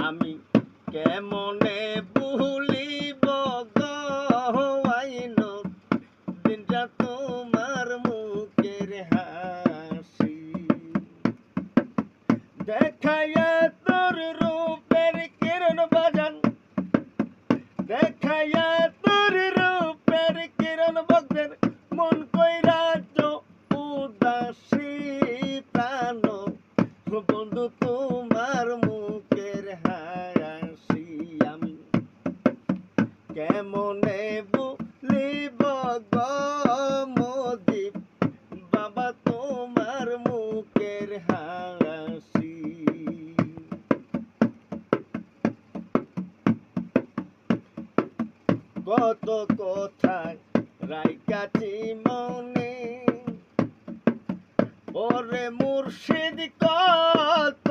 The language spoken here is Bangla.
আমি কেমনে ভুলিব গাইন দিনটা তোমার মুখের হাসি দেখাইয়া তোর রূপের কিরণ বাজান দেখাইয়া তোর রূপের কিরণ ভক্তের মন কইরা উদাসী প্রাণ বন্ধু তোমার মুখের হাসি আমি কেমনে ভুলিব মদিপ বাবা তোমার মুখের হাসি কত কথায় রাইকাছি মনে ওরে মুর্শিদ কত